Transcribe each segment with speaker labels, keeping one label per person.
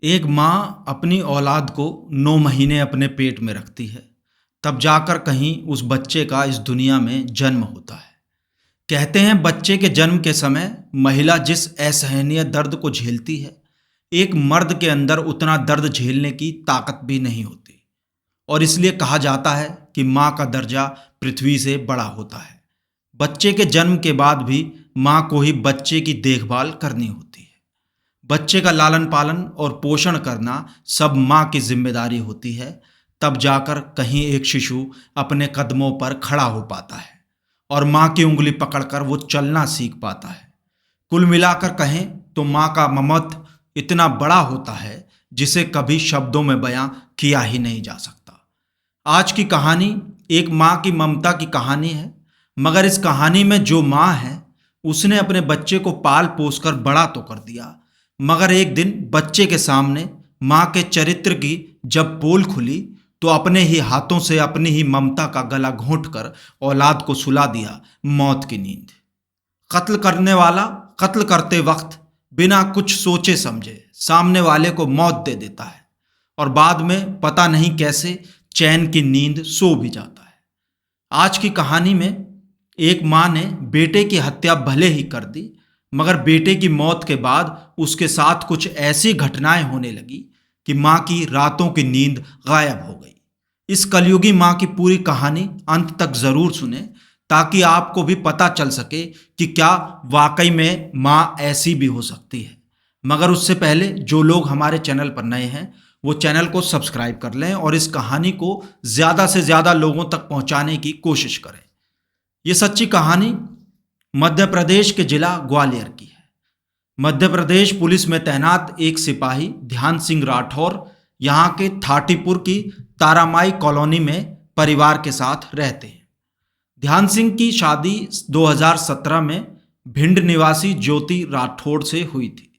Speaker 1: एक माँ अपनी औलाद को 9 महीने अपने पेट में रखती है, तब जाकर कहीं उस बच्चे का इस दुनिया में जन्म होता है। कहते हैं बच्चे के जन्म के समय महिला जिस असहनीय दर्द को झेलती है, एक मर्द के अंदर उतना दर्द झेलने की ताकत भी नहीं होती। और इसलिए कहा जाता है कि माँ का दर्जा पृथ्वी से बड़ा होता है। बच्चे के जन्म के बाद भी माँ को ही बच्चे की देखभाल करनी होती है। बच्चे का लालन पालन और पोषण करना सब माँ की जिम्मेदारी होती है। तब जाकर कहीं एक शिशु अपने कदमों पर खड़ा हो पाता है और माँ की उंगली पकड़कर वो चलना सीख पाता है। कुल मिलाकर कहें तो माँ का ममत्व इतना बड़ा होता है जिसे कभी शब्दों में बयां किया ही नहीं जा सकता। आज की कहानी एक माँ की ममता की कहानी है, मगर इस कहानी में जो माँ है उसने अपने बच्चे को पाल पोस कर बड़ा तो कर दिया, मगर एक दिन बच्चे के सामने माँ के चरित्र की जब पोल खुली तो अपने ही हाथों से अपनी ही ममता का गला घोंट कर औलाद को सुला दिया मौत की नींद। कत्ल करने वाला कत्ल करते वक्त बिना कुछ सोचे समझे सामने वाले को मौत दे देता है और बाद में पता नहीं कैसे चैन की नींद सो भी जाता है। आज की कहानी में एक माँ ने बेटे की हत्या भले ही कर दी, मगर बेटे की मौत के बाद उसके साथ कुछ ऐसी घटनाएं होने लगी कि माँ की रातों की नींद गायब हो गई। इस कलयुगी माँ की पूरी कहानी अंत तक जरूर सुने ताकि आपको भी पता चल सके कि क्या वाकई में माँ ऐसी भी हो सकती है। मगर उससे पहले जो लोग हमारे चैनल पर नए हैं वो चैनल को सब्सक्राइब कर लें और इस कहानी को ज़्यादा से ज़्यादा लोगों तक पहुंचाने की कोशिश करें। ये सच्ची कहानी मध्य प्रदेश के जिला ग्वालियर की है। मध्य प्रदेश पुलिस में तैनात एक सिपाही ध्यान सिंह राठौर यहाँ के थाटीपुर की तारामाई कॉलोनी में परिवार के साथ रहते हैं। ध्यान सिंह की शादी 2017 में भिंड निवासी ज्योति राठौड़ से हुई थी।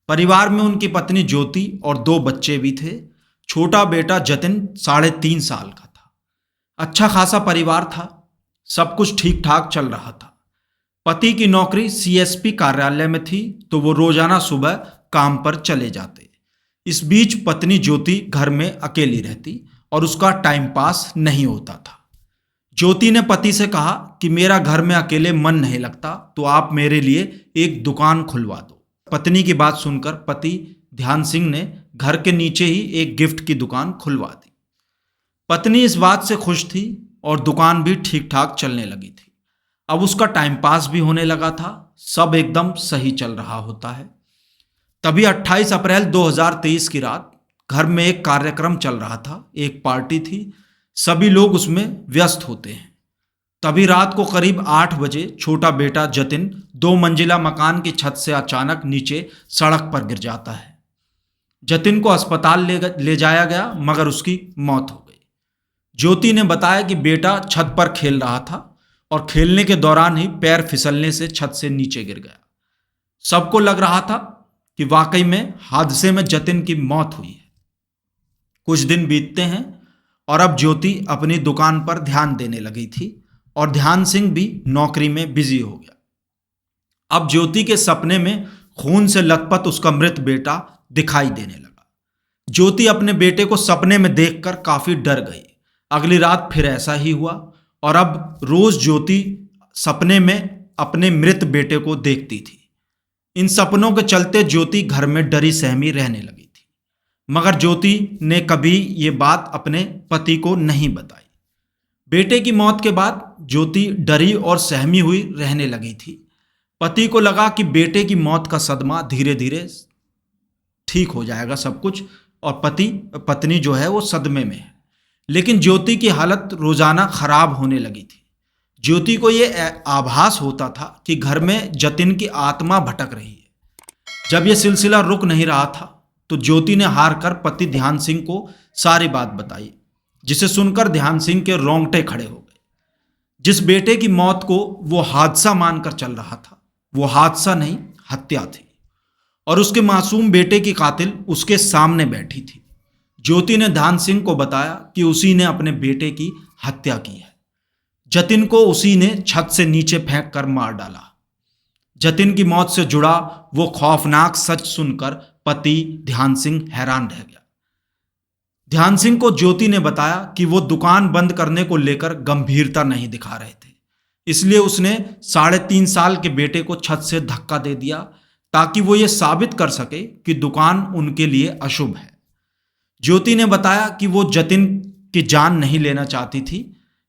Speaker 1: परिवार में उनकी पत्नी ज्योति और 2 बच्चे भी थे। छोटा बेटा जतिन 3.5 साल का था। अच्छा खासा परिवार था, सब कुछ ठीक ठाक चल रहा था। पति की नौकरी सीएसपी कार्यालय में थी तो वो रोजाना सुबह काम पर चले जाते। इस बीच पत्नी ज्योति घर में अकेली रहती और उसका टाइम पास नहीं होता था। ज्योति ने पति से कहा कि मेरा घर में अकेले मन नहीं लगता, तो आप मेरे लिए एक दुकान खुलवा दो। पत्नी की बात सुनकर पति ध्यान सिंह ने घर के नीचे ही एक गिफ्ट की दुकान खुलवा दी। पत्नी इस बात से खुश थी और दुकान भी ठीक ठाक चलने लगी थी। अब उसका टाइम पास भी होने लगा था, सब एकदम सही चल रहा होता है। तभी 28 अप्रैल 2023 की रात घर में एक कार्यक्रम चल रहा था, एक पार्टी थी, सभी लोग उसमें व्यस्त होते हैं। तभी रात को करीब 8 बजे छोटा बेटा जतिन 2 मंजिला मकान की छत से अचानक नीचे सड़क पर गिर जाता है। जतिन को अस्पताल ले जाया गया, मगर उसकी मौत हो गई। ज्योति ने बताया कि बेटा छत पर खेल रहा था और खेलने के दौरान ही पैर फिसलने से छत से नीचे गिर गया। सबको लग रहा था कि वाकई में हादसे में जतिन की मौत हुई है। कुछ दिन बीतते हैं और अब ज्योति अपनी दुकान पर ध्यान देने लगी थी और ध्यान सिंह भी नौकरी में बिजी हो गया। अब ज्योति के सपने में खून से लथपथ उसका मृत बेटा दिखाई देने लगा। ज्योति अपने बेटे को सपने में देखकर काफी डर गई। अगली रात फिर ऐसा ही हुआ और अब रोज ज्योति सपने में अपने मृत बेटे को देखती थी। इन सपनों के चलते ज्योति घर में डरी सहमी रहने लगी थी, मगर ज्योति ने कभी ये बात अपने पति को नहीं बताई। बेटे की मौत के बाद ज्योति डरी और सहमी हुई रहने लगी थी। पति को लगा कि बेटे की मौत का सदमा धीरे धीरे ठीक हो जाएगा सब कुछ, और पत्नी जो है वो सदमे में है। लेकिन ज्योति की हालत रोजाना खराब होने लगी थी। ज्योति को ये आभास होता था कि घर में जतिन की आत्मा भटक रही है। जब ये सिलसिला रुक नहीं रहा था तो ज्योति ने हार कर पति ध्यान सिंह को सारी बात बताई, जिसे सुनकर ध्यान सिंह के रोंगटे खड़े हो गए। जिस बेटे की मौत को वो हादसा मानकर चल रहा था, वो हादसा नहीं हत्या थी, और उसके मासूम बेटे की कातिल उसके सामने बैठी थी। ज्योति ने ध्यान सिंह को बताया कि उसी ने अपने बेटे की हत्या की है। जतिन को उसी ने छत से नीचे फेंक कर मार डाला। जतिन की मौत से जुड़ा वो खौफनाक सच सुनकर पति ध्यान सिंह हैरान रह गया। ध्यान सिंह को ज्योति ने बताया कि वो दुकान बंद करने को लेकर गंभीरता नहीं दिखा रहे थे, इसलिए उसने 3.5 साल के बेटे को छत से धक्का दे दिया ताकि वो ये साबित कर सके कि दुकान उनके लिए अशुभ है। ज्योति ने बताया कि वो जतिन की जान नहीं लेना चाहती थी।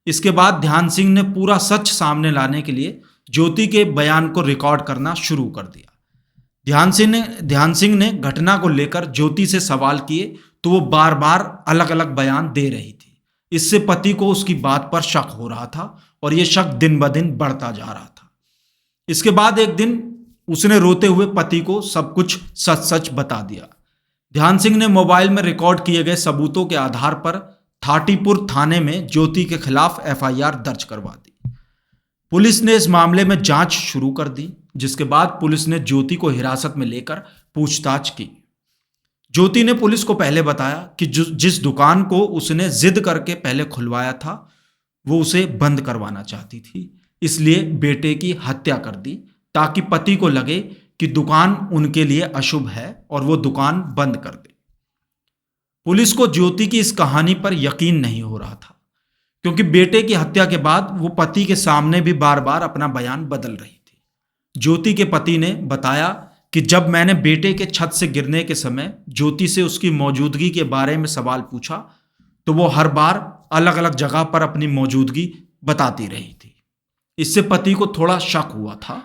Speaker 1: इसके बाद ध्यान सिंह ने पूरा सच सामने लाने के लिए ज्योति के बयान को रिकॉर्ड करना शुरू कर दिया। ध्यान सिंह ने घटना को लेकर ज्योति से सवाल किए तो वो बार बार अलग अलग बयान दे रही थी। इससे पति को उसकी बात पर शक हो रहा था और ये शक दिन ब दिन बढ़ता जा रहा था। इसके बाद एक दिन उसने रोते हुए पति को सब कुछ सच सच बता दिया। ध्यान सिंह ने मोबाइल में रिकॉर्ड किए गए सबूतों के आधार पर थाटीपुर थाने में ज्योति के खिलाफ एफआईआर दर्ज करवा दी। पुलिस ने इस मामले में जांच शुरू कर दी, जिसके बाद पुलिस ने ज्योति को हिरासत में लेकर पूछताछ की। ज्योति ने पुलिस को पहले बताया कि जिस दुकान को उसने जिद करके पहले खुलवाया था वो उसे बंद करवाना चाहती थी, इसलिए बेटे की हत्या कर दी ताकि पति को लगे कि दुकान उनके लिए अशुभ है और वो दुकान बंद कर दे। पुलिस को ज्योति की इस कहानी पर यकीन नहीं हो रहा था, क्योंकि बेटे की हत्या के बाद वो पति के सामने भी बार बार अपना बयान बदल रही थी। ज्योति के पति ने बताया कि जब मैंने बेटे के छत से गिरने के समय ज्योति से उसकी मौजूदगी के बारे में सवाल पूछा तो वो हर बार अलग अलग जगह पर अपनी मौजूदगी बताती रही थी। इससे पति को थोड़ा शक हुआ था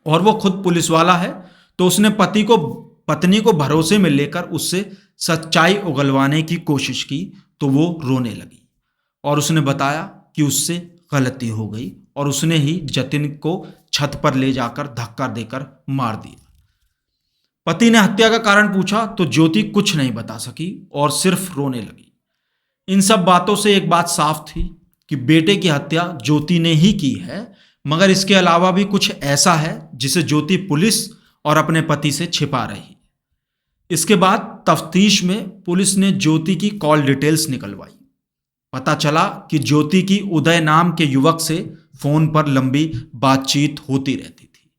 Speaker 1: और वो खुद पुलिस वाला है, तो उसने पत्नी को भरोसे में लेकर उससे सच्चाई उगलवाने की कोशिश की तो वो रोने लगी और उसने बताया कि उससे गलती हो गई और उसने ही जतिन को छत पर ले जाकर धक्का देकर मार दिया। पति ने हत्या का कारण पूछा तो ज्योति कुछ नहीं बता सकी और सिर्फ रोने लगी। इन सब बातों से एक बात साफ थी कि बेटे की हत्या ज्योति ने ही की है, मगर इसके अलावा भी कुछ ऐसा है जिसे ज्योति पुलिस और अपने पति से छिपा रही। इसके बाद तफ्तीश में पुलिस ने ज्योति की कॉल डिटेल्स निकलवाई। पता चला कि ज्योति की उदय नाम के युवक से फोन पर लंबी बातचीत होती रहती थी।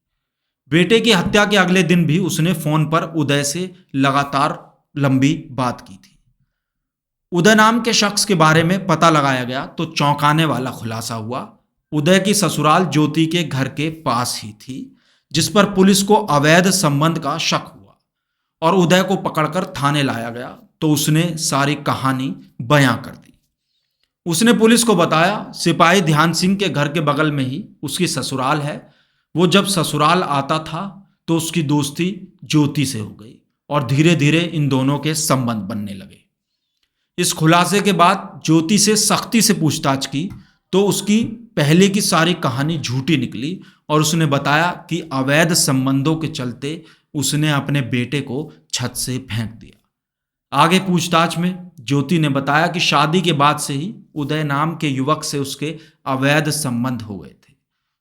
Speaker 1: बेटे की हत्या के अगले दिन भी उसने फोन पर उदय से लगातार लंबी बात की थी। उदय नाम के शख्स के बारे में पता लगाया गया तो चौंकाने वाला खुलासा हुआ। उदय की ससुराल ज्योति के घर के पास ही थी, जिस पर पुलिस को अवैध संबंध का शक हुआ और उदय को पकड़कर थाने लाया गया तो उसने सारी कहानी बयां कर दी। उसने पुलिस को बताया सिपाही ध्यान सिंह के घर के बगल में ही उसकी ससुराल है। वो जब ससुराल आता था तो उसकी दोस्ती ज्योति से हो गई और धीरे धीरे इन दोनों के संबंध बनने लगे। इस खुलासे के बाद ज्योति से सख्ती से पूछताछ की तो उसकी पहले की सारी कहानी झूठी निकली और उसने बताया कि अवैध संबंधों के चलते उसने अपने बेटे को छत से फेंक दिया। आगे पूछताछ में ज्योति ने बताया कि शादी के बाद से ही उदय नाम के युवक से उसके अवैध संबंध हो गए थे।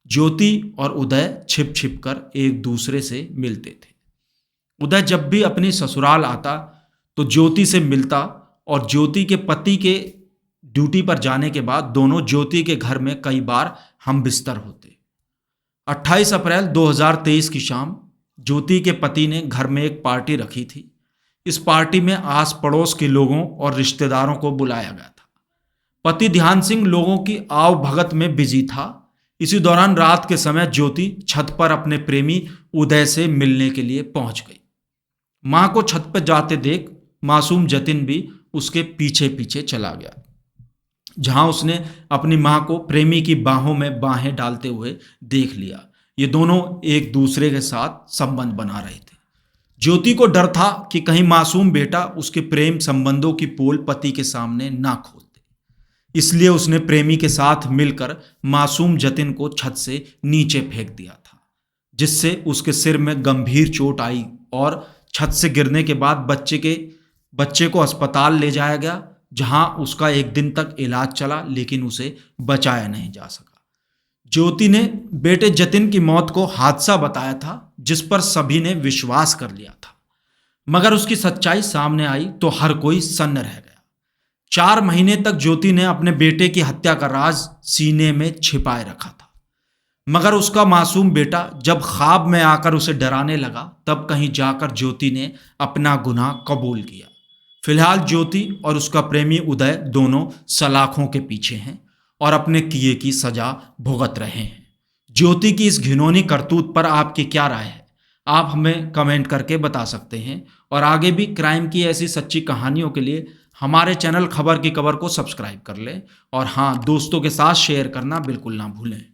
Speaker 1: ज्योति और उदय छिप छिप कर एक दूसरे से मिलते थे। उदय जब भी अपनी ससुराल आता तो ज्योति से मिलता और ज्योति के पति के ड्यूटी पर जाने के बाद दोनों ज्योति के घर में कई बार हम बिस्तर होते। 28 अप्रैल 2023 की शाम ज्योति के पति ने घर में एक पार्टी रखी थी। इस पार्टी में आस पड़ोस के लोगों और रिश्तेदारों को बुलाया गया था। पति ध्यान सिंह लोगों की आव भगत में बिजी था। इसी दौरान रात के समय ज्योति छत पर अपने प्रेमी उदय से मिलने के लिए पहुंच गई। मां को छत पर जाते देख मासूम जतिन भी उसके पीछे पीछे चला गया, जहां उसने अपनी मां को प्रेमी की बाहों में बाहें डालते हुए देख लिया। ये दोनों एक दूसरे के साथ संबंध बना रहे थे। ज्योति को डर था कि कहीं मासूम बेटा उसके प्रेम संबंधों की पोल पति के सामने ना खोल दे, इसलिए उसने प्रेमी के साथ मिलकर मासूम जतिन को छत से नीचे फेंक दिया था, जिससे उसके सिर में गंभीर चोट आई और छत से गिरने के बाद बच्चे को अस्पताल ले जाया गया, जहां उसका एक दिन तक इलाज चला, लेकिन उसे बचाया नहीं जा सका। ज्योति ने बेटे जतिन की मौत को हादसा बताया था, जिस पर सभी ने विश्वास कर लिया था, मगर उसकी सच्चाई सामने आई तो हर कोई सन्न रह गया। 4 महीने तक ज्योति ने अपने बेटे की हत्या का राज सीने में छिपाए रखा था, मगर उसका मासूम बेटा जब ख्वाब में आकर उसे डराने लगा, तब कहीं जाकर ज्योति ने अपना गुनाह कबूल किया। फिलहाल ज्योति और उसका प्रेमी उदय दोनों सलाखों के पीछे हैं और अपने किए की सजा भुगत रहे हैं। ज्योति की इस घिनौनी करतूत पर आपकी क्या राय है? आप हमें कमेंट करके बता सकते हैं। और आगे भी क्राइम की ऐसी सच्ची कहानियों के लिए हमारे चैनल खबर की कबर को सब्सक्राइब कर लें। और हाँ, दोस्तों के साथ शेयर करना बिल्कुल ना भूलें।